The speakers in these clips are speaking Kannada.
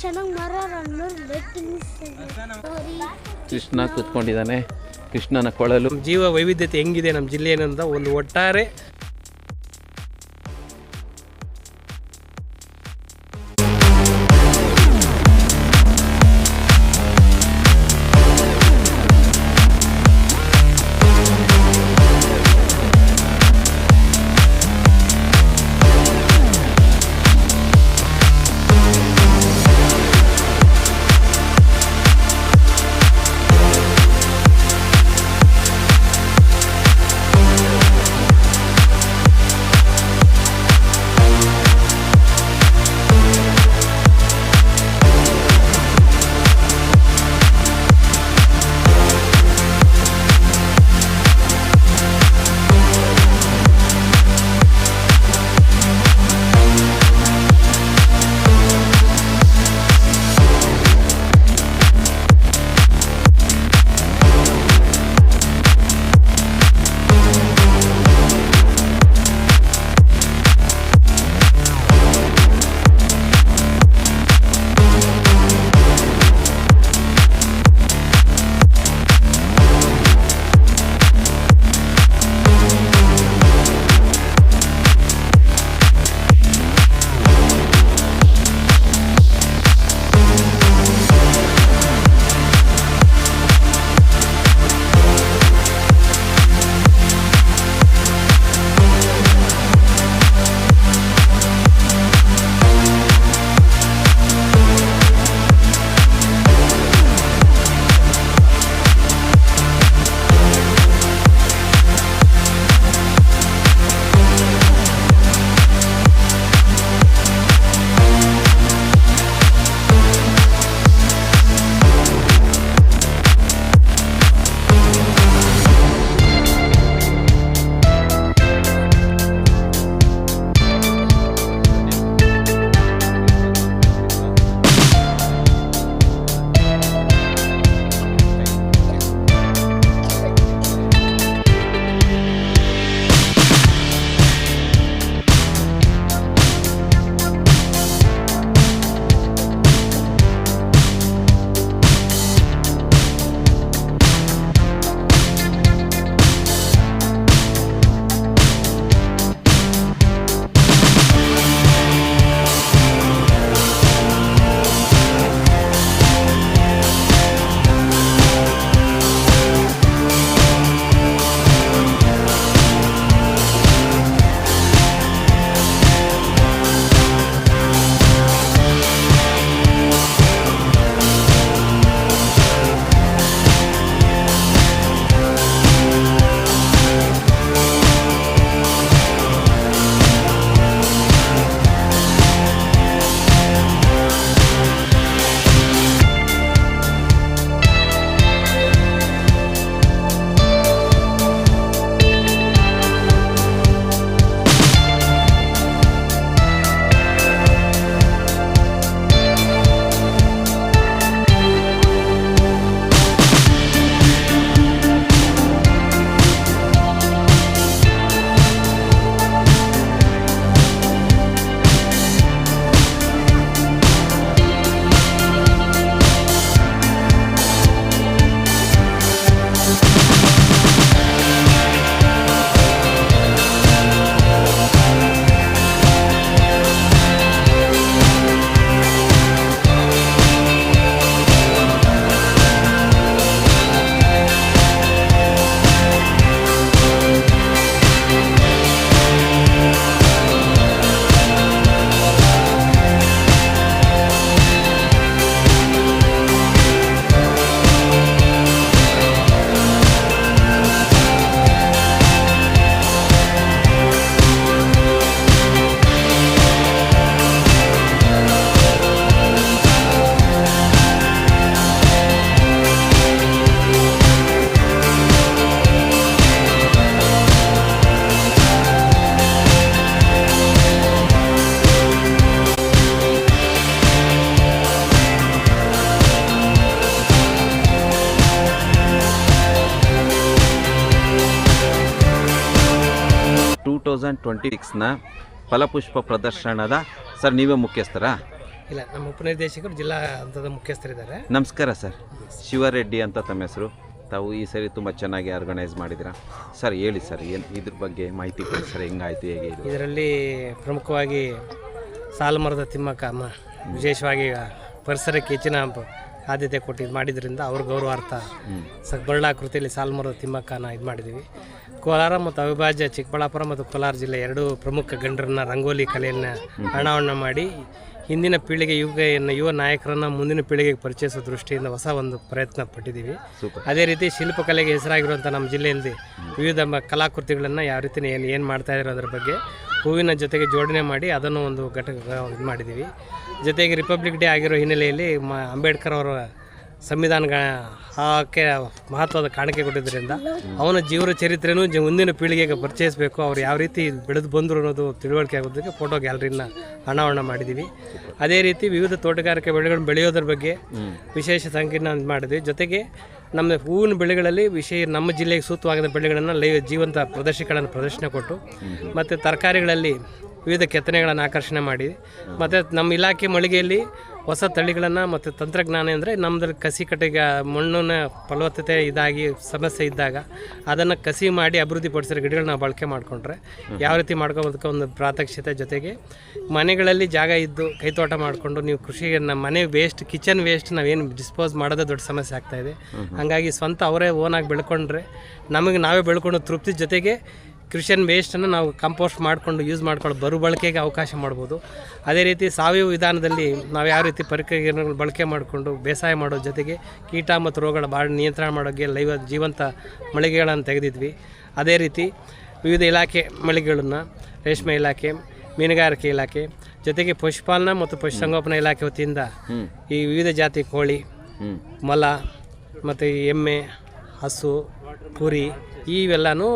ಚೆನ್ನಾಗಿ ಕೃಷ್ಣ ಕೂತ್ಕೊಂಡಿದ್ದಾನೆ. ಕೃಷ್ಣನ ಕೊಳಲು. ಜೀವ ವೈವಿಧ್ಯತೆ ಹೆಂಗಿದೆ ನಮ್ಮ ಜಿಲ್ಲೆ ಏನಂತ ಒಂದು ಒಟ್ಟಾರೆ ಟ್ವೆಂಟಿ ಸಿಕ್ಸ್ನ ಫಲಪುಷ್ಪ ಪ್ರದರ್ಶನದ ಸರ್ ನೀವೇ ಮುಖ್ಯಸ್ಥರಾ? ಇಲ್ಲ, ನಮ್ಮ ಉಪನಿರ್ದೇಶಕರು ಜಿಲ್ಲಾ ಹಂತದ ಮುಖ್ಯಸ್ಥರಿದ್ದಾರೆ. ನಮಸ್ಕಾರ ಸರ್, ಶಿವರೆಡ್ಡಿ ಅಂತ ತಮ್ಮ ಹೆಸರು. ತಾವು ಈ ಸರಿ ತುಂಬ ಚೆನ್ನಾಗಿ ಆರ್ಗನೈಸ್ ಮಾಡಿದ್ದೀರಾ ಸರ್. ಹೇಳಿ ಸರ್, ಏನು ಇದ್ರ ಬಗ್ಗೆ ಮಾಹಿತಿ ಕೊಡಿ ಸರ್, ಹೆಂಗಾಯಿತು, ಹೇಗೆ ಇದು? ಇದರಲ್ಲಿ ಪ್ರಮುಖವಾಗಿ ಸಾಲುಮರದ ತಿಮ್ಮಕ್ಕ ವಿಶೇಷವಾಗಿ ಪರಿಸರಕ್ಕೆ ಹೆಚ್ಚಿನ ಆದ್ಯತೆ ಕೊಟ್ಟು ಇದು ಮಾಡಿದ್ರಿಂದ ಅವ್ರ ಗೌರವಾರ್ಥ ಬರ್ಣಾಕೃತಿಯಲ್ಲಿ ಸಾಲುಮರದ ತಿಮ್ಮಕ್ಕನ ಇದು ಮಾಡಿದ್ದೀವಿ. ಕೋಲಾರ ಮತ್ತು ಅವಿಭಾಜ್ಯ ಚಿಕ್ಕಬಳ್ಳಾಪುರ ಮತ್ತು ಕೋಲಾರ ಜಿಲ್ಲೆ ಎರಡೂ ಪ್ರಮುಖ ಗಣ್ಯರನ್ನ ರಂಗೋಲಿ ಕಲೆಯನ್ನು ಅನಾವರಣ ಮಾಡಿ ಹಿಂದಿನ ಪೀಳಿಗೆ ಯುವ ನಾಯಕರನ್ನು ಮುಂದಿನ ಪೀಳಿಗೆಗೆ ಪರಿಚಯಿಸೋ ದೃಷ್ಟಿಯಿಂದ ಹೊಸ ಒಂದು ಪ್ರಯತ್ನ ಪಟ್ಟಿದ್ದೀವಿ. ಅದೇ ರೀತಿ ಶಿಲ್ಪಕಲೆಗೆ ಹೆಸರಾಗಿರುವಂಥ ನಮ್ಮ ಜಿಲ್ಲೆಯಲ್ಲಿ ವಿವಿಧ ಕಲಾಕೃತಿಗಳನ್ನು ಯಾವ ರೀತಿ ಏನು ಮಾಡ್ತಾ ಇದ್ದಾರೆ ಅದರ ಬಗ್ಗೆ ಹೂವಿನ ಜೊತೆಗೆ ಜೋಡಣೆ ಮಾಡಿ ಅದನ್ನು ಒಂದು ಘಟಕ ಇದು ಮಾಡಿದ್ದೀವಿ. ಜೊತೆಗೆ ರಿಪಬ್ಲಿಕ್ ಡೇ ಆಗಿರೋ ಹಿನ್ನೆಲೆಯಲ್ಲಿ ಅಂಬೇಡ್ಕರ್ ಅವರ ಸಂವಿಧಾನಕ್ಕೆ ಮಹತ್ವದ ಕಾಣಿಕೆ ಕೊಟ್ಟಿದ್ದರಿಂದ ಅವನ ಜೀವನ ಚರಿತ್ರೆನೂ ಮುಂದಿನ ಪೀಳಿಗೆಗೆ ಪರಿಚಯಿಸಬೇಕು, ಅವ್ರು ಯಾವ ರೀತಿ ಬೆಳೆದು ಬಂದರು ಅನ್ನೋದು ತಿಳುವಳಿಕೆ ಆಗೋದಕ್ಕೆ ಫೋಟೋ ಗ್ಯಾಲರಿನ ಅನಾವರಣ ಮಾಡಿದ್ದೀವಿ. ಅದೇ ರೀತಿ ವಿವಿಧ ತೋಟಗಾರಿಕೆ ಬೆಳೆಗಳನ್ನು ಬೆಳೆಯೋದ್ರ ಬಗ್ಗೆ ವಿಶೇಷ ಸಂಕೀರ್ಣ ಮಾಡಿದ್ವಿ. ಜೊತೆಗೆ ನಮ್ಮ ಹೂವಿನ ಬೆಳೆಗಳಲ್ಲಿ ನಮ್ಮ ಜಿಲ್ಲೆಗೆ ಸೂಕ್ತವಾದ ಬೆಳೆಗಳನ್ನು ಜೀವಂತ ಪ್ರದರ್ಶನ ಕೊಟ್ಟು ಮತ್ತು ತರಕಾರಿಗಳಲ್ಲಿ ವಿವಿಧ ಕೆತ್ತನೆಗಳನ್ನು ಆಕರ್ಷಣೆ ಮಾಡಿ ಮತ್ತು ನಮ್ಮ ಇಲಾಖೆ ಮಳಿಗೆಯಲ್ಲಿ ಹೊಸ ತಳಿಗಳನ್ನು ಮತ್ತು ತಂತ್ರಜ್ಞಾನ ಅಂದರೆ ನಮ್ಮದ್ರಲ್ಲಿ ಕಸಿ ಕಟ್ಟಿಗೆ ಮಣ್ಣಿನ ಫಲವತ್ತತೆ ಇದಾಗಿ ಸಮಸ್ಯೆ ಇದ್ದಾಗ ಅದನ್ನು ಕಸಿ ಮಾಡಿ ಅಭಿವೃದ್ಧಿಪಡಿಸಿರೋ ಗಿಡಗಳನ್ನ ಬಳಕೆ ಮಾಡಿಕೊಂಡ್ರೆ ಯಾವ ರೀತಿ ಮಾಡ್ಕೋಬೋದಕ್ಕೆ ಒಂದು ಪ್ರಾತ್ಯಕ್ಷಿತೆ. ಜೊತೆಗೆ ಮನೆಗಳಲ್ಲಿ ಜಾಗ ಇದ್ದು ಕೈತೋಟ ಮಾಡಿಕೊಂಡು ನೀವು ಕೃಷಿಗೆ ನಮ್ಮ ಮನೆ ವೇಸ್ಟ್, ಕಿಚನ್ ವೇಸ್ಟ್ ನಾವೇನು ಡಿಸ್ಪೋಸ್ ಮಾಡೋದೇ ದೊಡ್ಡ ಸಮಸ್ಯೆ ಆಗ್ತಾಯಿದೆ. ಹಾಗಾಗಿ ಸ್ವಂತ ಅವರೇ ಓನಾಗಿ ಬೆಳ್ಕೊಂಡ್ರೆ ನಮಗೆ ನಾವೇ ಬೆಳ್ಕೊಂಡು ತೃಪ್ತಿ, ಜೊತೆಗೆ ಕೃಷಿಯನ್ ವೇಸ್ಟನ್ನು ನಾವು ಕಂಪೋಸ್ಟ್ ಮಾಡಿಕೊಂಡು ಯೂಸ್ ಮಾಡ್ಕೊಂಡು ಬಳಕೆಗೆ ಅವಕಾಶ ಮಾಡ್ಬೋದು. ಅದೇ ರೀತಿ ಸಾವಯವ ವಿಧಾನದಲ್ಲಿ ನಾವು ಯಾವ ರೀತಿ ಪರಿಕರಗಳು ಬಳಕೆ ಮಾಡಿಕೊಂಡು ಬೇಸಾಯ ಮಾಡೋ ಜೊತೆಗೆ ಕೀಟ ಮತ್ತು ರೋಗಗಳ ಬಾಳ ನಿಯಂತ್ರಣ ಮಾಡೋಕ್ಕೆ ಜೀವಂತ ಮಳಿಗೆಗಳನ್ನು ತೆಗೆದಿದ್ವಿ. ಅದೇ ರೀತಿ ವಿವಿಧ ಇಲಾಖೆ ಮಳಿಗೆಗಳನ್ನು ರೇಷ್ಮೆ ಇಲಾಖೆ, ಮೀನುಗಾರಿಕೆ ಇಲಾಖೆ, ಜೊತೆಗೆ ಪಶುಪಾಲನಾ ಮತ್ತು ಪಶುಸಂಗೋಪನಾ ಇಲಾಖೆ ವತಿಯಿಂದ ಈ ವಿವಿಧ ಜಾತಿ ಕೋಳಿ, ಮೊಲ ಮತ್ತು ಎಮ್ಮೆ, ಹಸು, ಕುರಿ ಇವೆಲ್ಲನೂ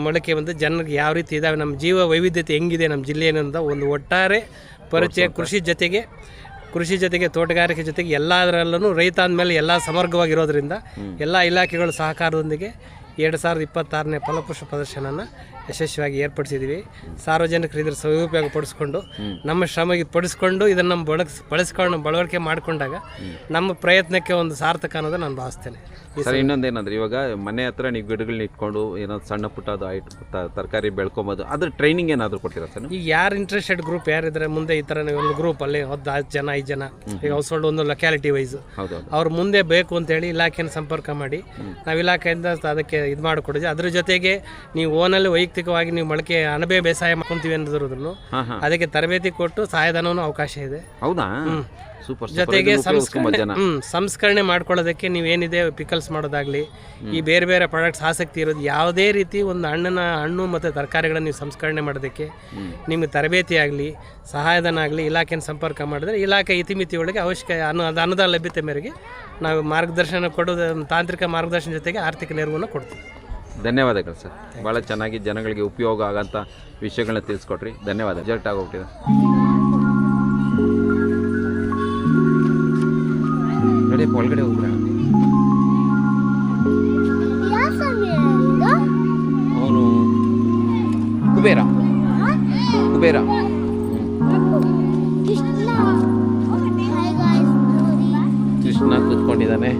ಮೊಳಕೆ ಬಂದು ಜನರಿಗೆ ಯಾವ ರೀತಿ ಇದ್ದಾವೆ, ನಮ್ಮ ಜೀವ ವೈವಿಧ್ಯತೆ ಹೆಂಗಿದೆ ನಮ್ಮ ಜಿಲ್ಲೆಯಿಂದ ಒಂದು ಒಟ್ಟಾರೆ ಪರಿಚಯ. ಕೃಷಿ ಜೊತೆಗೆ ತೋಟಗಾರಿಕೆ ಜೊತೆಗೆ ಎಲ್ಲದರಲ್ಲೂ ರೈತ ಅಂದಮೇಲೆ ಎಲ್ಲ ಸಮರ್ಗವಾಗಿರೋದ್ರಿಂದ ಎಲ್ಲ ಇಲಾಖೆಗಳ ಸಹಕಾರದೊಂದಿಗೆ 2026ನೇ ಫಲಪುಷ್ಪ ಪ್ರದರ್ಶನನ ಯಶಸ್ವಿಯಾಗಿ ಏರ್ಪಡಿಸಿದ್ದೀವಿ. ಸಾರ್ವಜನಿಕರು ಇದರ ಸದುಪಯೋಗ ಪಡಿಸ್ಕೊಂಡು ನಮ್ಮ ಶ್ರಮಕ್ಕೆ ಪಡಿಸ್ಕೊಂಡು ಇದನ್ನು ಬಳಸ್ಕೊಂಡು ಬಳಕೆ ಮಾಡಿಕೊಂಡಾಗ ನಮ್ಮ ಪ್ರಯತ್ನಕ್ಕೆ ಒಂದು ಸಾರ್ಥಕ ಅನ್ನೋದು ನಾನು ಭಾವಿಸ್ತೇನೆ. ಸರ್, ಇನ್ನೊಂದೇನಂದ್ರೆ ಇವಾಗ ಮನೆ ಹತ್ರ ನೀವು ಗಿಡಗಳನ್ನ ಇಟ್ಕೊಂಡು ಏನಾದ್ರು ಸಣ್ಣ ಪುಟ್ಟದು ತರಕಾರಿ ಬೆಳ್ಕೊಬೋದು, ಅದ್ರ ಟ್ರೈನಿಂಗ್ ಏನಾದರೂ ಕೊಡ್ತೀರಾ ಸರ್? ಈಗ ಯಾರು ಇಂಟ್ರೆಸ್ಟೆಡ್ ಗ್ರೂಪ್ ಯಾರಿದ್ದಾರೆ ಮುಂದೆ ಈ ಥರ ಒಂದು ಗ್ರೂಪಲ್ಲಿ 10 ಜನ 5 ಜನ ಈಗ ಹೌಸ್ ಹೋಲ್ಡ್ ಒಂದು ಲೊಕ್ಯಾಲಿಟಿ ವೈಸ್ ಅವ್ರು ಮುಂದೆ ಬೇಕು ಅಂತೇಳಿ ಇಲಾಖೆಯನ್ನು ಸಂಪರ್ಕ ಮಾಡಿ ನಾವು ಇಲಾಖೆಯಿಂದ ಅದಕ್ಕೆ ಇದು ಮಾಡಿಕೊಡಿದ್ವಿ. ಅದ್ರ ಜೊತೆಗೆ ನೀವು ಓನಲ್ಲಿ ವೈಯಕ್ತಿಕವಾಗಿ ನೀವು ಮೊಳಕೆ ಅಣಬೆ ಬೇಸಾಯ ಮಾಡ್ಕೊಂತೀವಿ ಅನ್ನೋದ್ರನ್ನು ಅದಕ್ಕೆ ತರಬೇತಿ ಕೊಟ್ಟು ಸಹಾಯಧನವೂ ಅವಕಾಶ ಇದೆ. ಹೌದಾ? ಜೊತೆಗೆ ಸಂಸ್ಕರಣೆ ಮಾಡ್ಕೊಳ್ಳೋದಕ್ಕೆ ನೀವೇನಿದೆ ಪಿಕಲ್ಸ್ ಮಾಡೋದಾಗ್ಲಿ, ಈ ಬೇರೆ ಬೇರೆ ಪ್ರಾಡಕ್ಟ್ಸ್ ಆಸಕ್ತಿ ಇರೋದು, ಯಾವುದೇ ರೀತಿ ಒಂದು ಹಣ್ಣು ಮತ್ತು ತರಕಾರಿಗಳನ್ನು ನೀವು ಸಂಸ್ಕರಣೆ ಮಾಡೋದಕ್ಕೆ ನಿಮಗೆ ತರಬೇತಿ ಆಗಲಿ ಸಹಾಯಧನ ಆಗಲಿ ಇಲಾಖೆನ ಸಂಪರ್ಕ ಮಾಡಿದ್ರೆ ಇಲಾಖೆ ಇತಿಮಿತಿಯೊಳಗೆ ಅನುದಾನದ ಲಭ್ಯತೆ ಮೇರೆಗೆ ನಾವು ಮಾರ್ಗದರ್ಶನ ಕೊಡೋದು, ತಾಂತ್ರಿಕ ಮಾರ್ಗದರ್ಶನ ಜೊತೆಗೆ ಆರ್ಥಿಕ ನೆರವನ್ನು ಕೊಡ್ತೀವಿ. ಧನ್ಯವಾದಗಳು ಸರ್, ಭಾಳ ಚೆನ್ನಾಗಿ ಜನಗಳಿಗೆ ಉಪಯೋಗ ಆಗೋಂಥ ವಿಷಯಗಳನ್ನ ತಿಳಿಸ್ಕೊಟ್ರಿ. ಧನ್ಯವಾದ. ರಿಸಲ್ಟ್ ಆಗೋಗ್ಬಿಟ್ಟಿದೆ. ನೋಡಿ ಒಳಗಡೆ ಹೋಗ್ಬಿಡ. ಅವನು ಕುಬೇರ ಕೃಷ್ಣ ಕೂತ್ಕೊಂಡಿದ್ದಾನೆ.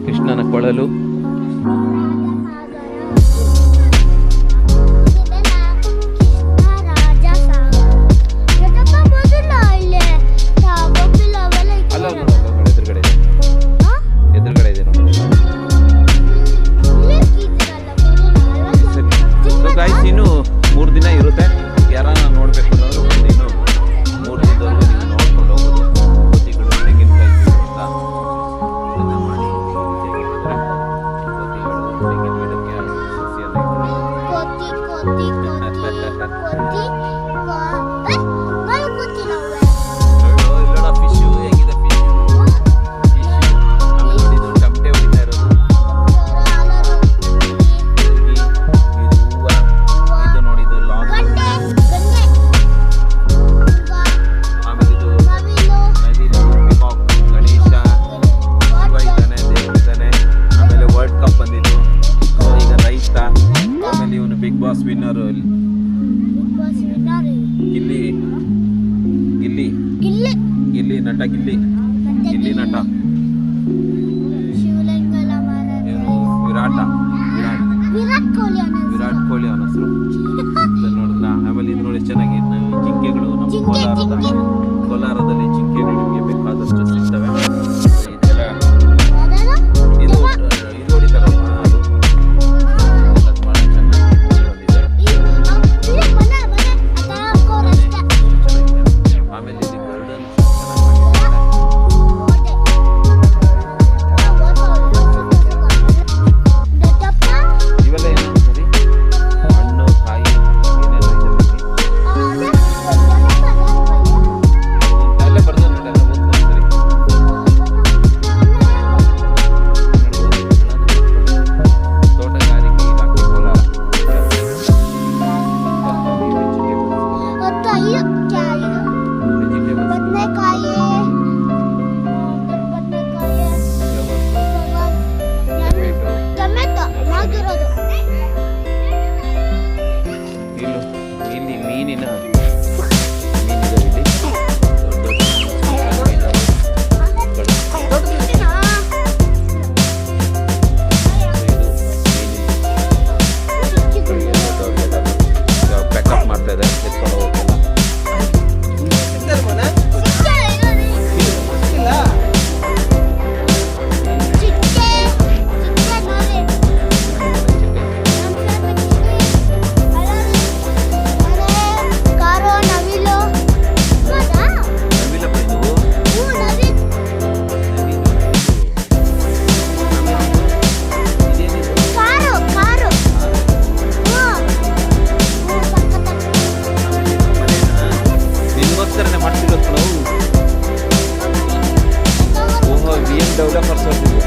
ಕೃಷ್ಣನ ಕೊಳಲು ಎದುರುಗಡೆ ಇದೆ ನೋಡಿ. ಗಾಯ್ಸ್, ಇನ್ನು 3 ದಿನ ಇರುತ್ತೆ. ಯಾರನ್ನ ನೋಡಬೇಕು ಅನ್ನೋರು ಇನ್ನು 3 ದಿನದವರೆಗೂ ನೀವು ನೋಡ್ಕೊಂಡು ಹೋಗ್ಬೋದು. ಕೋತಿಗಳು, ತೆಂಗಿನಕಾಯಿ ಅಂತ ಇದನ್ನು ಮಾಡಿ ಕೋತಿಗಳು ನಟ ಗಿಲ್ಲಿ ನಟ ಏನು ವಿರಾಟ್ ಕೊಹ್ಲಿ ಅವನ ಹೆಸರು ನೋಡಿದ್ರ. ಆಮೇಲೆ ಇದು ನೋಡಿ ಚೆನ್ನಾಗಿ ಜಿಂಕೆಗಳು ನಮ್ಮ ಕೋಲಾರದಲ್ಲಿ ಜಿಂಕೆಗಳು ನಿಮಗೆ ಬೇಕಾದಷ್ಟು ಸಿಗ್ತವೆ. ಇದೆಲ್ಲ ಇದು ಹೊಡಿತಾರಲ್ವ ಅದು ಭಾಳ ಚೆನ್ನಾಗಿ ಬಂದಿದೆ. ಆಮೇಲೆ ಇದು ಗಾರ್ಡನ್ ಇವೆಲ್ಲ ಏನು ಸರಿ ಹಣ್ಣು ಕಾಯಿ ಏನೇನೋ ಇದಾವೆ ಇಲ್ಲಿ. ಅಲ್ಲೇ ಬರ್ದು ನೋಡಿ, ಅಲ್ಲ ಓದ್ಕೊಂಡು ಸರಿ ತೋಟಗಾರಿಕೆ ಇಲಾಖೆ ಕೋಲಾರ. ಇಲ್ಲಿ ಮೀನಿನ ಮೀನಿದಾವೆ ಇಲ್ಲಿ. ಪ್ಯಾಕಪ್ ಮಾಡ್ತಾ ಇದ್ದಾರೆ ಎತ್ಕೊಂಡು ಹೋಗೋಕ್ಕೆಲ್ಲ. ನಿನ್ಗೋಸ್ಕರನೇ ಮಾಡ್ತಿರೋದು ನಾವು. ಓಹೋ ಡೆವಲಪರ್ಸ್ ಹೊರಟಿದ್ವು.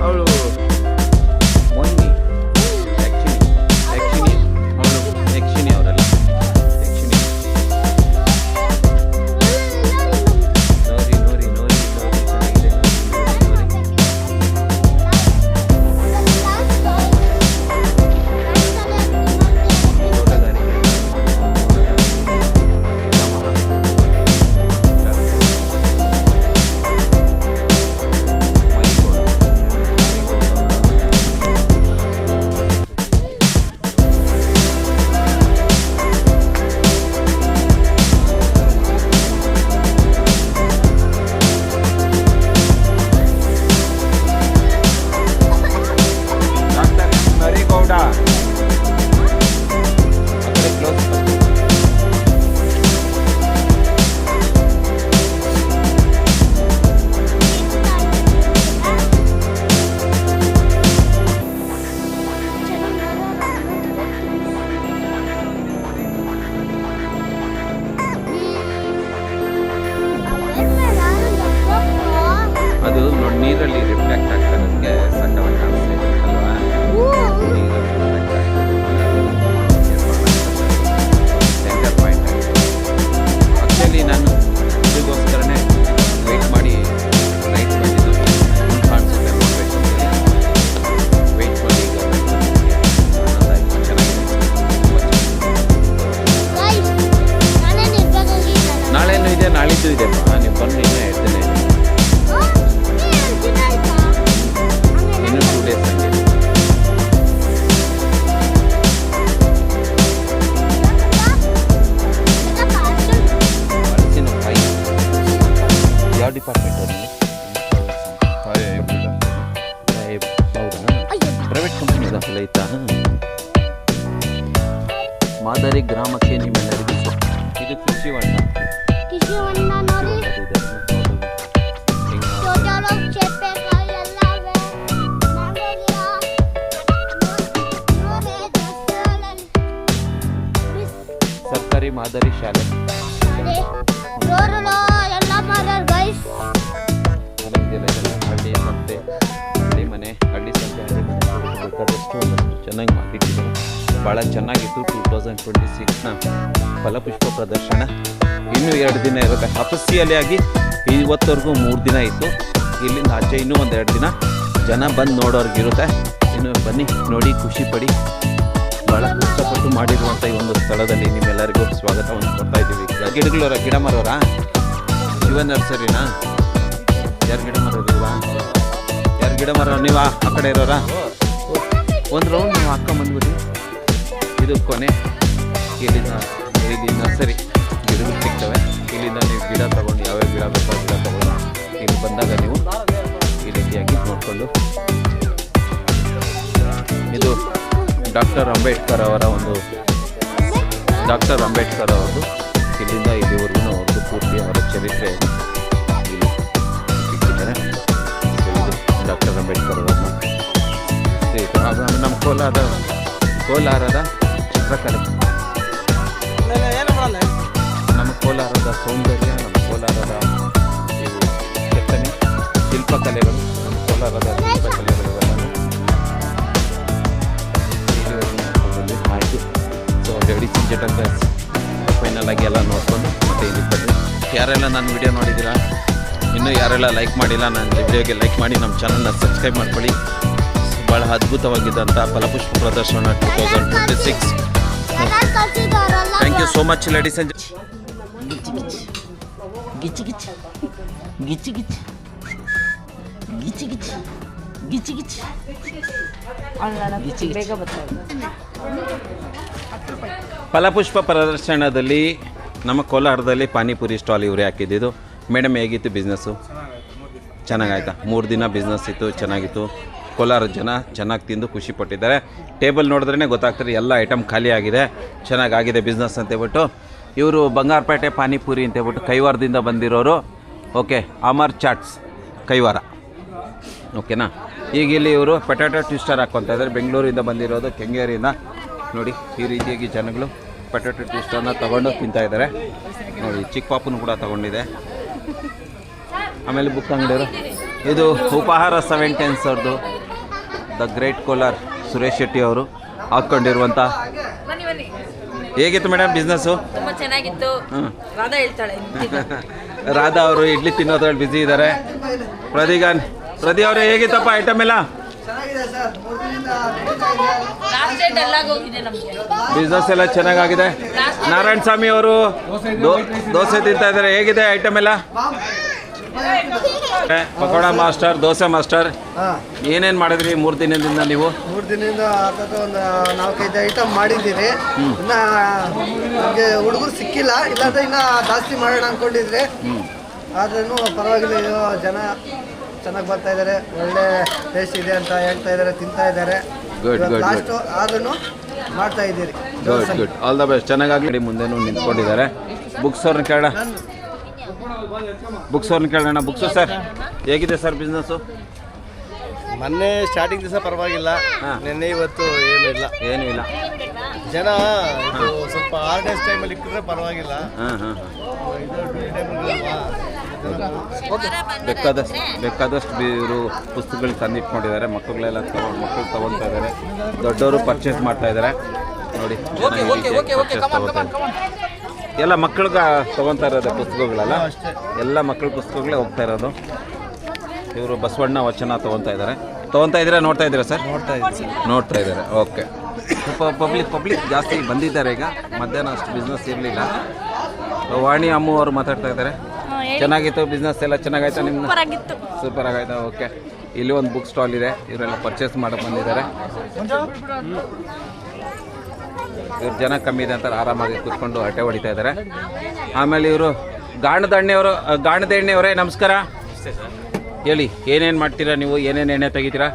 ಅವಳು ಮೊನ್ನಿ ಯಕ್ಷಿಣಿ ಅವರೆಲ್ಲ ಯಕ್ಷಿಣಿ. ನೋಡಿ ಚೆನ್ನಾಗಿದೆ ನೋಡಿ. ತೋಟಗಾರಿಕೆ ಮರಿಗೌಡ ಆ ಕಡೆ ಕ್ಲೋಸ್. ಅದು ನೋಡಿ ನೀರಲ್ಲಿ ರಿಫ್ಲೆಕ್ಟ್ ಆಗ್ತಾ ಇರೋದಕ್ಕೆ ಸಣ್ಣವಾಗಿ ಕಾಣಿಸ್ತಾ ಇದೆ ಅಲ್ವಾ? ನೀರಲ್ಲಿ ರಿಫ್ಲೆಕ್ಟ್ ಸೆಂಟರ್ ಪಾಯಿಂಟ್ ಆ್ಯಕ್ಚುಲಿ ನಾನು ಇದಕ್ಕೋಸ್ಕರನೇ ವೆಯ್ಟ್ ಮಾಡಿ ನೈಟ್ ಬಂದಿದ್ದು. ಕಾಣಿಸುತ್ತೆ ನೋಡಬೇಕು ಅಂತೇಳಿ ವೆಯ್ಟ್ ಮಾಡಿ ಈಗ ಚೆನ್ನಾಗಿದೆ, ತುಂಬ ಚೆನ್ನಾಗಿದೆ. ನಾಳೆನೂ ಇದೆ, ನಾಳಿದ್ದು ಇದೆಪ್ಪ. ನೀವು ಬಂದು ಇನ್ನೂ ಹೇಳ್ತೇನೆ ಇದೆ. ಇನ್ನು 2 days ಹಂಗೆ. ಮೆಣಸಿನಕಾಯಿ ಯಾವ ಡಿಪಾರ್ಟ್ಮೆಂಟ್ ಅವರು? ಹೌದಾ? ಪ್ರೈವೇಟ್ ಕಂಪನಿ ದಾಖಲೆ ಐತಾ? ಮಾದರಿ ಗ್ರಾಮಕ್ಕೆ ನಿಮ್ಮೆಲ್ಲರಿಗೂ ಇದು ಕೃಷಿ ಹೊಂಡ. ಸರ್ಕಾರಿ ಮಾದರಿ ಶಾಲೆ ಹಳ್ಳಿ ಸಂತೆ, ಹಳ್ಳಿ ಮನೆ, ಹಳ್ಳಿ ಸಂತೆ, ಹಳ್ಳಿ ಮನೆ ಬೇಕಾದಷ್ಟು ಚೆನ್ನಾಗಿ ಮಾಡಿಟ್ಟಿದ್ದಾರೆ. ಭಾಳ ಚೆನ್ನಾಗಿತ್ತು. 2026ನ ಫಲಪುಷ್ಪ ಪ್ರದರ್ಶನ ಇನ್ನೂ 2 ದಿನ ಇರುತ್ತೆ. ಅಫಿಸಿಯಲಿ ಆಗಿ ಇವತ್ತವರೆಗೂ 3 ದಿನ ಇತ್ತು. ಇಲ್ಲಿಂದ ಆಚೆ ಇನ್ನೂ 1-2 ದಿನ ಜನ ಬಂದು ನೋಡೋರ್ಗಿರುತ್ತೆ. ಇನ್ನು ಬನ್ನಿ, ನೋಡಿ, ಖುಷಿ ಪಡಿ. ಭಾಳ ಕಷ್ಟಪಟ್ಟು ಮಾಡಿರುವಂಥ ಈ ಒಂದು ಸ್ಥಳದಲ್ಲಿ ನಿಮ್ಮೆಲ್ಲರಿಗೂ ಸ್ವಾಗತವನ್ನು ಕೊಡ್ತಾ ಇದ್ದೀವಿ. ಗಿಡಗಳವರ ಗಿಡ ಮರೋರಾ? ಶಿವ ನರ್ಸರಿನಾ? ಯಾರು ಗಿಡ ಮರೋದಿಲ್ವಾ? ಯಾರು ಗಿಡ ಮರ? ನೀವು ಆ ಕಡೆ ಇರೋರಾ? ಒಂದು ರೌಂಡ್ ನೀವು ಹಾಕೊಂಬಂದ್ಬಿಡಿ. ಇದು ಕೊನೆ. ಇಲ್ಲಿ ನರ್ಸರಿ ಗಿಡಗಳು ಸಿಗ್ತವೆ. ಇಲ್ಲಿಂದ ನೀವು ಗಿಡ ತೊಗೊಂಡು ಯಾವ್ಯಾವ ಗಿಡ ಬೇಕೋ ಗಿಡ ತೊಗೊಂಡು ಇಲ್ಲಿ ಬಂದಾಗ ನೀವು ಈ ರೀತಿಯಾಗಿ ನೋಡಿಕೊಂಡು. ಇದು ಡಾಕ್ಟರ್ ಅಂಬೇಡ್ಕರ್ ಅವ್ರದ್ದು ಇಲ್ಲಿಂದ ಇಲ್ಲಿವರೆಗೂ ಅವ್ರದ್ದು ಪೂರ್ತಿ ಅವರ ಚರಿತ್ರೆ ಇಲ್ಲಿ ಸಿಕ್ಕಿದ್ದಾರೆ. ಇದು ಡಾಕ್ಟರ್ ಅಂಬೇಡ್ಕರ್ ಅವ್ರನ್ನ ನಮ್ಮ ಕೋಲಾರದ ಚಿತ್ರಕಲೆ, ನಮ್ಮ ಕೋಲಾರದ ಸೌಂದರ್ಯ, ನಮ್ಮ ಕೋಲಾರದ ಇವು ಕೆತ್ತನೆ ಶಿಲ್ಪಕಲೆಗಳು, ನಮ್ಮ ಕೋಲಾರದ ಶಿಲ್ಪಕಲೆಗಳು ಆಯಿತು. So ladies and gentlemens final ಆಗಿ ಎಲ್ಲ ನೋಡಿಕೊಂಡು ಮತ್ತೆ ಇಲ್ಲಿ ಬಂದು ಯಾರೆಲ್ಲ ನನ್ನ ವಿಡಿಯೋ ನೋಡಿದ್ದೀರಾ, ಇನ್ನೂ ಯಾರೆಲ್ಲ ಲೈಕ್ ಮಾಡಿಲ್ಲ ನನ್ನ ವಿಡಿಯೋಗೆ ಲೈಕ್ ಮಾಡಿ, ನಮ್ಮ ಚಾನಲ್ನ ಸಬ್ಸ್ಕ್ರೈಬ್ ಮಾಡ್ಕೊಳ್ಳಿ. ಭಾಳ ಅದ್ಭುತವಾಗಿದ್ದಂಥ ಫಲಪುಷ್ಪ ಪ್ರದರ್ಶನ 2026. Thank you so much ladies and ಫಲಪುಷ್ಪ ಪ್ರದರ್ಶನದಲ್ಲಿ ನಮ್ಮ ಕೋಲಾರದಲ್ಲಿ ಪಾನಿಪುರಿ ಸ್ಟಾಲ್ ಇವರೇ ಹಾಕಿದ್ದು. ಮೇಡಮ್, ಹೇಗಿತ್ತು ಬಿಸ್ನೆಸ್ಸು? ಚೆನ್ನಾಗಾಯ್ತಾ? 3 ದಿನ ಬಿಸ್ನೆಸ್ ಇತ್ತು, ಚೆನ್ನಾಗಿತ್ತು. ಕೋಲಾರ ಜನ ಚೆನ್ನಾಗಿ ತಿಂದು ಖುಷಿ ಪಟ್ಟಿದ್ದಾರೆ. ಟೇಬಲ್ ನೋಡಿದ್ರೇ ಗೊತ್ತಾಗ್ತದೆ ಎಲ್ಲ ಐಟಮ್ ಖಾಲಿ ಆಗಿದೆ, ಚೆನ್ನಾಗಾಗಿದೆ ಬಿಸ್ನೆಸ್ ಅಂತೇಳ್ಬಿಟ್ಟು. ಇವರು ಬಂಗಾರಪೇಟೆ ಪಾನಿಪುರಿ ಅಂತೇಳ್ಬಿಟ್ಟು ಕೈವಾರದಿಂದ ಬಂದಿರೋರು. ಓಕೆ, ಅಮರ್ ಚಾಟ್ಸ್ ಕೈವಾರ, ಓಕೆನಾ? ಈಗ ಇಲ್ಲಿ ಇವರು ಪೊಟ್ಯಾಟೊ ಟ್ವಿಸ್ಟರ್ ಹಾಕ್ಕೊತಾ ಇದ್ದಾರೆ. ಬೆಂಗಳೂರಿಂದ ಬಂದಿರೋದು, ಕೆಂಗೇರಿಯಿಂದ. ನೋಡಿ ಈ ರೀತಿಯಾಗಿ ಜನಗಳು ಪೊಟ್ಯಾಟೊ ಟ್ವಿಸ್ಟರ್ನ ತೊಗೊಂಡು ತಿಂತಾಯಿದ್ದಾರೆ. ನೋಡಿ ಚಿಕ್ಕ ಪಾಪುನು ಕೂಡ ತೊಗೊಂಡಿದೆ. ಆಮೇಲೆ ಬುಕ್ ಅಂಗಡಿಯವರು, ಇದು ಉಪಹಾರ 710 ಅವ್ರದ್ದು ದ ಗ್ರೇಟ್ ಕೋಲಾರ್ ಸುರೇಶ್ ಶೆಟ್ಟಿ ಅವರು ಹಾಕ್ಕೊಂಡಿರುವಂಥ. ಹೇಗಿತ್ತು ಮೇಡಮ್ ಬಿಸ್ನೆಸ್ಸು? ತುಂಬ ಚೆನ್ನಾಗಿತ್ತು. ರಾಧಾ ಹೇಳ್ತಾಳೆ. ರಾಧಾ ಅವರು ಇಡ್ಲಿ ತಿನ್ನೋದ್ರಲ್ಲಿ ಬ್ಯುಸಿ ಇದ್ದಾರೆ. ಪ್ರದಿ ಅವರೇ ಹೇಗಿತ್ತಪ್ಪ ಐಟಮ್ ಎಲ್ಲ? ಬಿಸ್ನೆಸ್ ಎಲ್ಲ ಚೆನ್ನಾಗಾಗಿದೆ. ನಾರಾಯಣ ಸ್ವಾಮಿ ಅವರು ದೋಸೆ ತಿಂತಾ ಇದ್ದಾರೆ. ಹೇಗಿದೆ ಐಟಮ್ ಎಲ್ಲ? ಪಕೋಡ ಮಾಸ್ಟರ್, ದೋಸೆ ಮಾಸ್ಟರ್, ಏನೇನು ಮಾಡಿದ್ರಿ 3 ದಿನದಿಂದ ನೀವು? 3 ದಿನದಿಂದ ಒಂದು 4-5 ಐಟಮ್ ಮಾಡಿದ್ದೀರಿ. ಇನ್ನ ನಮಗೆ ಹುಡುಗರು ಸಿಕ್ಕಿಲ್ಲ, ಇಲ್ಲಾಂದ್ರೆ ಇನ್ನ ಜಾಸ್ತಿ ಮಾಡೋಣ ಅನ್ಕೊಂಡಿದ್ರೆ. ಆದ್ರೂ ಪರವಾಗಿಲ್ಲ, ಜನ ಚೆನ್ನಾಗಿ ಬರ್ತಾ ಇದ್ದಾರೆ. ಒಳ್ಳೆ ಟೇಸ್ಟ್ ಇದೆ ಅಂತ ಹೇಳ್ತಾ ಇದ್ದಾರೆ, ತಿಂತಾ ಇದ್ದಾರೆ. ಲಾಸ್ಟ್ ಆದ್ರೂ ಮಾಡ್ತಾ ಇದ್ದೀರಿ. Good, all the best. ಚೆನ್ನಾಗಿ ಮುಂದೆನೂ ನಿಂತ್ಕೊಂಡಿದ್ದಾರೆ. ಬುಕ್ಸ್ ಅವ್ರನ್ನ ಕೇಳೋಣ. ಬುಕ್ಸು ಸರ್, ಹೇಗಿದೆ ಸರ್ ಬಿಸ್ನೆಸ್ಸು? ಮೊನ್ನೆ ಸ್ಟಾರ್ಟಿಂಗ್ ದಿವಸ ಪರವಾಗಿಲ್ಲ, ನಿನ್ನೆ ಇವತ್ತು ಏನೂ ಇಲ್ಲ. ಜನ ಇದು ಸ್ವಲ್ಪ ಆರ್ಡರ್ಸ್ ಟೈಮಲ್ಲಿ ಇಟ್ಟಿದ್ರೆ ಪರವಾಗಿಲ್ಲ. ಬೇಕಾದಷ್ಟು ಇವರು ಪುಸ್ತಕಗಳು ತಂದಿಟ್ಕೊಂಡಿದ್ದಾರೆ. ಮಕ್ಕಳು ತೊಗೊತಾ ಇದ್ದಾರೆ. ದೊಡ್ಡವರು ಪರ್ಚೇಸ್ ಮಾಡ್ತಾ ಇದ್ದಾರೆ. ನೋಡಿ ಎಲ್ಲ ಮಕ್ಕಳಿಗೆ ತೊಗೊತಾ ಇರೋದು ಪುಸ್ತಕಗಳೆಲ್ಲ, ಎಲ್ಲ ಮಕ್ಕಳ ಪುಸ್ತಕಗಳೇ ಹೋಗ್ತಾ ಇರೋದು. ಇವರು ಬಸವಣ್ಣ ವಚನ ತೊಗೊತಾ ಇದ್ದೀರಾ? ನೋಡ್ತಾ ಇದ್ದೀರಾ ಸರ್? ನೋಡ್ತಾ ಇದ್ದಾರೆ. ಓಕೆ, ಪಬ್ಲಿಕ್ ಜಾಸ್ತಿ ಬಂದಿದ್ದಾರೆ. ಈಗ ಮಧ್ಯಾಹ್ನ ಅಷ್ಟು ಬಿಸ್ನೆಸ್ ಇರಲಿಲ್ಲ. ವಾಣಿ ಅಮ್ಮು ಅವರು ಮಾತಾಡ್ತಾ ಇದ್ದಾರೆ. ಚೆನ್ನಾಗಿತ್ತು ಬಿಸ್ನೆಸ್ ಎಲ್ಲ? ಚೆನ್ನಾಗಾಯ್ತಾ ನಿಮ್ದು? ಸೂಪರ್ ಆಗಾಯ್ತಾ? ಓಕೆ, ಇಲ್ಲಿ ಒಂದು ಬುಕ್ ಸ್ಟಾಲ್ ಇದೆ. ಇವರೆಲ್ಲ ಪರ್ಚೇಸ್ ಮಾಡಕ್ಕೆ ಬಂದಿದ್ದಾರೆ. ಇವ್ರು ಜನ ಕಮ್ಮಿ ಇದೆ ಅಂತ ಆರಾಮಾಗಿ ಕೂತ್ಕೊಂಡು ಹರಟೆ ಹೊಡಿತಾ ಇದ್ದಾರೆ. ಆಮೇಲೆ ಇವರು ಗಾಣದ ಎಣ್ಣೆಯವರೇ ನಮಸ್ಕಾರ. ಹೇಳಿ, ಏನೇನು ಮಾಡ್ತೀರಾ ನೀವು? ಏನೇನು ಎಣ್ಣೆ ತೆಗಿತೀರಾ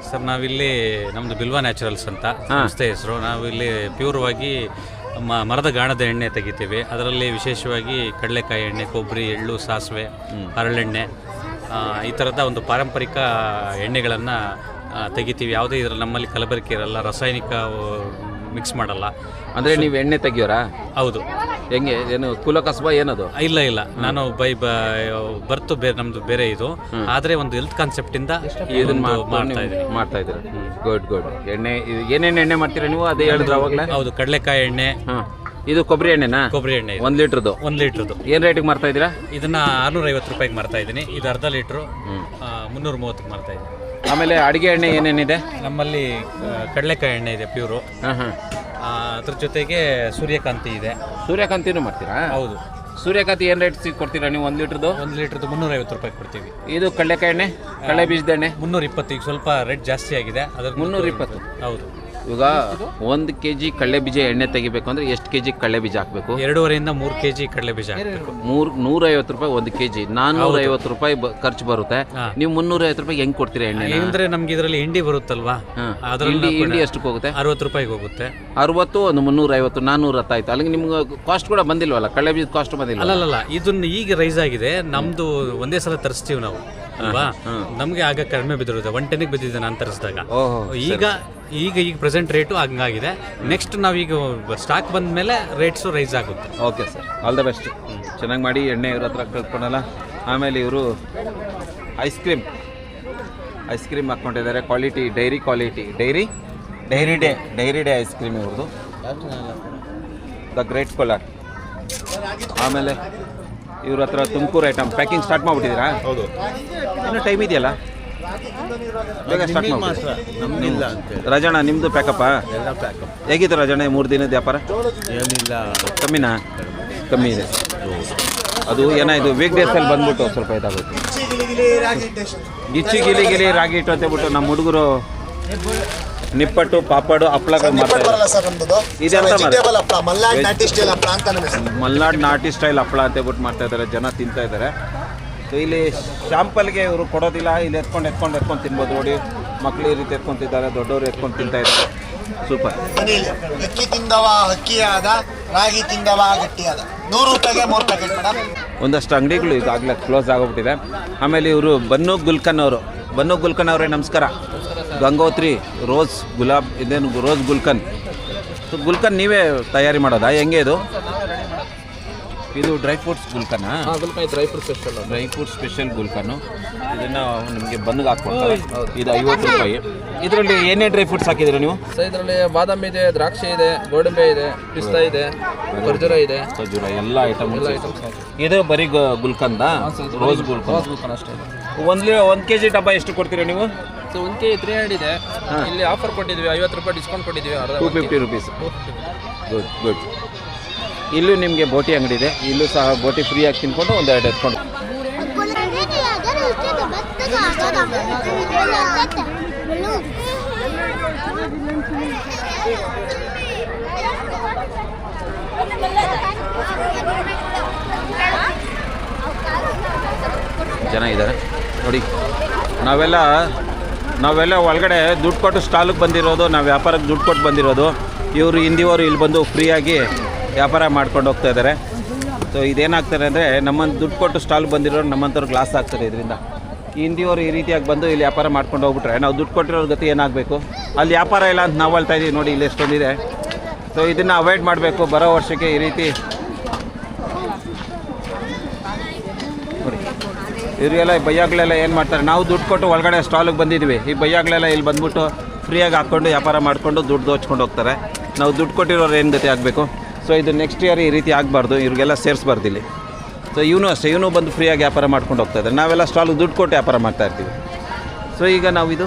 ಸರ್? ನಾವಿಲ್ಲಿ ನಮ್ಮದು ಬಿಲ್ವಾ ನ್ಯಾಚುರಲ್ಸ್ ಅಂತ ಸಂಸ್ಥೆ ಹೆಸರು. ನಾವಿಲ್ಲಿ ಪ್ಯೂರ್ವಾಗಿ ಮರದ ಗಾಣದ ಎಣ್ಣೆ ತೆಗಿತೀವಿ. ಅದರಲ್ಲಿ ವಿಶೇಷವಾಗಿ ಕಡಲೆಕಾಯಿ ಎಣ್ಣೆ, ಕೊಬ್ಬರಿ, ಎಳ್ಳು, ಸಾಸಿವೆ, ಹರಳೆಣ್ಣೆ, ಈ ಥರದ ಒಂದು ಪಾರಂಪರಿಕ ಎಣ್ಣೆಗಳನ್ನು ತೆಗಿತೀವಿ. ಯಾವುದೇ ಇದರಲ್ಲಿ ನಮ್ಮಲ್ಲಿ ಕಲಬೆರಕೆ ಇರಲ್ಲ, ರಾಸಾಯನಿಕ ಮಿಕ್ಸ್ ಮಾಡಲ್ಲ. ಅಂದರೆ ನೀವು ಎಣ್ಣೆ ತೆಗಿಯೋರಾ? ಹೌದು. ಹೆಂಗೆ ಏನು ಕುಲ ಕಸಬ ಏನದು? ಇಲ್ಲ ನಾನು ಬರ್ತು ಬೇರೆ ನಮ್ದು ಬೇರೆ ಇದು, ಆದ್ರೆ ಒಂದು ಹೆಲ್ತ್ ಕಾನ್ಸೆಪ್ಟ್ ಇಂದ ಇದನ್ನ ಮಾಡ್ತಾ ಇದ್ದೀರಾ. ಗುಡ್. ಎಣ್ಣೆ ಏನೇನು ಎಣ್ಣೆ ಮಾಡ್ತೀರಾ ನೀವು? ಅದೇ ಹೇಳಿದ್ರು ಅವಾಗಲೇ. ಹೌದು, ಕಡಲೆಕಾಯಿ ಎಣ್ಣೆ. ಇದು ಕೊಬ್ಬರಿ ಎಣ್ಣೆನಾ? ಕೊಬ್ಬರಿ ಎಣ್ಣೆ 1 ಲೀಟ್ರದ್ದು. 1 ಲೀಟ್ರದ್ದು ಏನು ರೇಟಿಗೆ ಮಾರ್ತಾ ಇದ್ದೀರಾ? ಇದನ್ನ 650 ರೂಪಾಯಿಗೆ ಮಾರ್ತಾ ಇದ್ದೀನಿ. ಇದು ಅರ್ಧ ಲೀಟ್ರು 330 ಮಾರ್ತಾ ಇದ್ದೀನಿ. ಆಮೇಲೆ ಅಡಿಗೆ ಎಣ್ಣೆ ಏನೇನಿದೆ ನಮ್ಮಲ್ಲಿ? ಕಡಲೆಕಾಯಿ ಎಣ್ಣೆ ಇದೆ ಪ್ಯೂರು. ಅದ್ರ ಜೊತೆಗೆ ಸೂರ್ಯಕಾಂತಿ ಇದೆ. ಸೂರ್ಯಕಾಂತಿನೂ ಮಾಡ್ತೀರಾ? ಹೌದು. ಸೂರ್ಯಕಾಂತಿ ಏನು ರೇಟ್ ಕೊಡ್ತೀರಾ ನೀವು 1 ಲೀಟ್ರದ್ದು? 1 ಲೀಟ್ರದ್ದು 350 ರೂಪಾಯಿ ಕೊಡ್ತೀವಿ. ಇದು ಕಡಲೆಕಾಯಿ ಎಣ್ಣೆ, ಕಡಲೆ ಬೀಜದ ಎಣ್ಣೆ 320. ಈಗ ಸ್ವಲ್ಪ ರೇಟ್ ಜಾಸ್ತಿ ಆಗಿದೆ. ಅದ್ರ 320. ಹೌದು. ಈಗ 1 kg ಕಡಲೆ ಬೀಜ ಎಣ್ಣೆ ತೆಗಿಬೇಕು ಅಂದ್ರೆ ಎಷ್ಟು kg ಕಡಲೆ ಬೀಜ ಹಾಕಬೇಕು? 2.5 3 kg ಕಡಲೆ ಬೀಜ ಹಾಕಬೇಕು. 150 ರೂಪಾಯಿ 1 kg, 450 ರೂಪಾಯಿ ಖರ್ಚು ಬರುತ್ತೆ. ನೀವು 350 ರೂಪಾಯಿ ಹೆಂಗ್ ಕೊಡ್ತೀರಾ ಎಣ್ಣೆ? ಅಂದ್ರೆ ನಮ್ಗೆ ಇದರಲ್ಲಿ ಹಿಂಡಿ ಬರುತ್ತಲ್ವಾ, ಹಿಂಡಿ ಎಷ್ಟಕ್ಕೆ ಹೋಗುತ್ತೆ? 60 ರೂಪಾಯಿಗೆ ಹೋಗುತ್ತೆ. 60, ಒಂದು 350, 410 ಆಯ್ತು. ಅಲ್ಲಿಗೆ ನಿಮ್ಗೆ ಕಾಸ್ಟ್ ಕೂಡ ಬಂದಿಲ್ವಲ್ಲ? ಕಡಲೆ ಬೀಜ ಕಾಸ್ಟ್ ಬಂದಿಲ್ಲ? ಅಲ್ಲ, ಇದನ್ನ ಈಗ ರೈಸ್ ಆಗಿದೆ. ನಮ್ದು ಒಂದೇ ಸಲ ತರಿಸ್ತೀವಿ ನಾವು ಅಲ್ವಾ, ನಮ್ಗೆ ಆಗ ಕಡಿಮೆ ಬಿದ್ದಿರುತ್ತೆ. 1 ಟನ್ನಿಗೆ ಬಿದ್ದಿದೆ ನಾನು ತರಿಸಿದಾಗ. ಈಗ ಪ್ರೆಸೆಂಟ್ ರೇಟು ಹಂಗಾಗಿದೆ. ನೆಕ್ಸ್ಟ್ ನಾವೀಗ ಸ್ಟಾಕ್ ಬಂದ ಮೇಲೆ ರೇಟ್ಸು ರೈಸ್ ಆಗುತ್ತೆ. Okay sir, all the best. ಚೆನ್ನಾಗಿ ಮಾಡಿ ಎಣ್ಣೆ ಇವ್ರ ಹತ್ರ ಕಳ್ಕೊಳಲ್ಲ. ಆಮೇಲೆ ಇವರು ಐಸ್ ಕ್ರೀಮ್ ಹಾಕ್ಕೊಂಡಿದ್ದಾರೆ. Quality Dairy Day ice cream ಇವ್ರದ್ದು, ದ ಗ್ರೇಟ್ ಕೋಲಾರ್. ಆಮೇಲೆ ಇವ್ರ ಹತ್ರ ತುಮಕೂರು ಐಟಮ್ ಪ್ಯಾಕಿಂಗ್ ಸ್ಟಾರ್ಟ್ ಮಾಡಿಬಿಟ್ಟಿದ್ದೀರಾ? ಹೌದು. ಇನ್ನೂ ಟೈಮ್ ಇದೆಯಲ್ಲ, ಬೇಗ ಸ್ಟಾರ್ಟ್ ಮಾಡಿ. ರಾಜಣ್ಣ ನಿಮ್ಮದು ಪ್ಯಾಕಪ್ಪ? ಹೇಗಿತ್ತು ರಾಜಣ್ಣ 3 ದಿನದ ವ್ಯಾಪಾರ? ಏನಿಲ್ಲ, ಕಮ್ಮಿ ಇದೆ. ಅದು ಏನಾಯಿತು, ವೀಕ್ ಡೇಸಲ್ಲಿ ಬಂದ್ಬಿಟ್ಟು ಸ್ವಲ್ಪ ಇದಾಗುತ್ತೆ. ಗಿಲಿ ರಾಗಿ ಹಿಟ್ಟು ಅಂತ ಹೇಳ್ಬಿಟ್ಟು ನಮ್ಮ ಹುಡುಗರು ನಿಪ್ಪಟ್ಟು, ಪಾಪಡು, ಹಪ್ಪಳಗಳು ಮಲ್ನಾಡ್ ನಾಟಿ ಸ್ಟೈಲ್ ಹಪ್ಪಳ ಅಂತ ಹೇಳ್ಬಿಟ್ಟು ಮಾಡ್ತಾ ಇದ್ದಾರೆ. ಜನ ತಿಂತಾ ಇದ್ದಾರೆ. ಸೊ ಇಲ್ಲಿ ಶಾಂಪಲ್ಗೆ ಇವರು ಕೊಡೋದಿಲ್ಲ. ಇಲ್ಲಿ ಎತ್ಕೊಂಡು ತಿನ್ಬೋದು. ನೋಡಿ, ಮಕ್ಕಳು ಈ ರೀತಿ ಎತ್ಕೊಂತಿದ್ದಾರೆ, ದೊಡ್ಡವರು ಎತ್ಕೊಂಡು ತಿಂತಾ ಇದ್ದಾರೆ. ಸೂಪರ್. ಅಕ್ಕಿ ತಿಂದವ ಅಕ್ಕಿ ಆದ, ರಾಗಿ ತಿಂದವ ಗಟ್ಟಿ ಆದ. 100 ರೂಪಾಯಿಗೆ 3 ಪ್ಯಾಕೆಟ್ ಮೇಡಮ್. ಒಂದಷ್ಟು ಅಂಗಡಿಗಳು ಈಗಾಗಲೇ ಕ್ಲೋಸ್ ಆಗೋಗ್ಬಿಟ್ಟಿದೆ. ಆಮೇಲೆ ಇವರು ಬನ್ನು ಗುಲ್ಕನ್ ಅವರೇ ನಮಸ್ಕಾರ. ಗಂಗೋತ್ರಿ ರೋಸ್ ಗುಲಾಬ್ ಇದೇನು ರೋಸ್ ಗುಲ್ಕನ್ ನೀವೇ ತಯಾರಿ ಮಾಡೋದಾ? ಹೆಂಗೆ ಇದು ಡ್ರೈ ಫ್ರೂಟ್ಸ್ ಗುಲ್ಕನ್ನಾ? ಡ್ರೈ ಫ್ರೂಟ್ ಸ್ಪೆಷಲ್ ಗುಲ್ಕನ್ನು. ಇದನ್ನು ನಿಮಗೆ ಬನ್ನಿಗೆ ಹಾಕ್ಕೊಡ್ತಾರೆ. ಇದು 50 ರೂಪಾಯಿ. ಇದರಲ್ಲಿ ಏನೇ ಡ್ರೈ ಫ್ರೂಟ್ಸ್ ಹಾಕಿದ್ದೀರಾ ನೀವು? ಸರ್ ಇದರಲ್ಲಿ ಬಾದಾಮಿ ಇದೆ, ದ್ರಾಕ್ಷಿ ಇದೆ, ಗೋಡಂಬಿ ಇದೆ, ಪಿಸ್ತಾ ಇದೆ, ಖರ್ಜೂರ ಇದೆ. ಎಲ್ಲ ಐಟಮ್. ಇದು ಬರೀ ಗುಲ್ಕಂದ? ರೋಸ್ ಗುಲ್ಕನ್ ಅಷ್ಟೇ. 1 kg ಡಬ್ಬ ಎಷ್ಟು ಕೊಡ್ತೀರಾ ನೀವು? ಸೊ 1 kg 300 ಇದೆ. ಇಲ್ಲಿ ಆಫರ್ ಕೊಟ್ಟಿದ್ವಿ, 50 ರೂಪಾಯಿ ಡಿಸ್ಕೌಂಟ್ ಕೊಟ್ಟಿದ್ವಿ. 250 ರೂಪೀಸ್. ಗುಡ್. ಇಲ್ಲೂ ನಿಮಗೆ ಬೋಟಿ ಅಂಗಡಿ ಇದೆ. ಇಲ್ಲೂ ಸಹ ಬೋಟಿ ಫ್ರೀಯಾಗಿ ತಿನ್ಕೊಂಡು 1-2 ಎತ್ಕೊಂಡು. ಜನ ಇದ್ದಾರೆ ನೋಡಿ. ನಾವೆಲ್ಲ ಒಳಗಡೆ ದುಡ್ಡು ಕೊಟ್ಟು ಸ್ಟಾಲಿಗೆ ಬಂದಿರೋದು, ನಾವು ವ್ಯಾಪಾರಕ್ಕೆ ದುಡ್ಡು ಕೊಟ್ಟು ಬಂದಿರೋದು. ಇವರು ಹಿಂದಿಯವರು ಇಲ್ಲಿ ಬಂದು ಫ್ರೀಯಾಗಿ ವ್ಯಾಪಾರ ಮಾಡ್ಕೊಂಡು ಹೋಗ್ತಾ ಇದ್ದಾರೆ. ಸೊ ಇದೇನಾಗ್ತಾರೆ ಅಂದರೆ, ನಮ್ಮನ್ನು ದುಡ್ಡು ಕೊಟ್ಟು ಸ್ಟಾಲ್ಗೆ ಬಂದಿರೋರು ನಮ್ಮಂಥವ್ರು ಗ್ಲಾಸ್ ಆಗ್ತಾರೆ ಇದರಿಂದ. ಹಿಂದಿಯವರು ಈ ರೀತಿಯಾಗಿ ಬಂದು ಇಲ್ಲಿ ವ್ಯಾಪಾರ ಮಾಡ್ಕೊಂಡು ಹೋಗ್ಬಿಟ್ರೆ ನಾವು ದುಡ್ಡು ಕೊಟ್ಟಿರೋ ಗತಿ ಏನಾಗಬೇಕು? ಅಲ್ಲಿ ವ್ಯಾಪಾರ ಇಲ್ಲ ಅಂತ ನಾವು ಹೇಳ್ತಾ ಇದ್ದೀವಿ. ನೋಡಿ ಇಲ್ಲಿ ಎಷ್ಟೊಂದಿದೆ. ಸೊ ಇದನ್ನು ಅವಾಯ್ಡ್ ಮಾಡಬೇಕು. ಬರೋ ವರ್ಷಕ್ಕೆ ಈ ರೀತಿ ನೋಡಿ, ಇವರಿಗೆಲ್ಲ ಬಯ್ಯಾಗಳೆಲ್ಲ ಏನು ಮಾಡ್ತಾರೆ, ನಾವು ದುಡ್ಡು ಕೊಟ್ಟು ಒಳಗಡೆ ಸ್ಟಾಲಿಗೆ ಬಂದಿದ್ವಿ. ಈ ಬಯ್ಯಾಗಳೆಲ್ಲ ಇಲ್ಲಿ ಬಂದ್ಬಿಟ್ಟು ಫ್ರೀಯಾಗಿ ಹಾಕ್ಕೊಂಡು ವ್ಯಾಪಾರ ಮಾಡಿಕೊಂಡು ದುಡ್ಡು ದೋಚ್ಕೊಂಡು ಹೋಗ್ತಾರೆ. ನಾವು ದುಡ್ಡು ಕೊಟ್ಟಿರೋರು ಏನು ಗತಿ ಆಗಬೇಕು? ಸೊ ಇದು ನೆಕ್ಸ್ಟ್ ಇಯರ್ ಈ ರೀತಿ ಆಗಬಾರ್ದು. ಇವ್ರಿಗೆಲ್ಲ ಸೇರಿಸ್ಬಾರ್ದು ಇಲ್ಲಿ. ಸೊ ಇವನು ಅಷ್ಟೇ, ಇವನು ಬಂದು ಫ್ರೀಯಾಗಿ ವ್ಯಾಪಾರ ಮಾಡ್ಕೊಂಡು ಹೋಗ್ತಾ ಇದ್ದಾರೆ. ನಾವೆಲ್ಲ ಸ್ಟಾಲ್ಗೆ ದುಡ್ಡು ಕೊಟ್ಟು ವ್ಯಾಪಾರ ಮಾಡ್ತಾಯಿರ್ತೀವಿ. ಸೊ ಈಗ ನಾವು ಇದು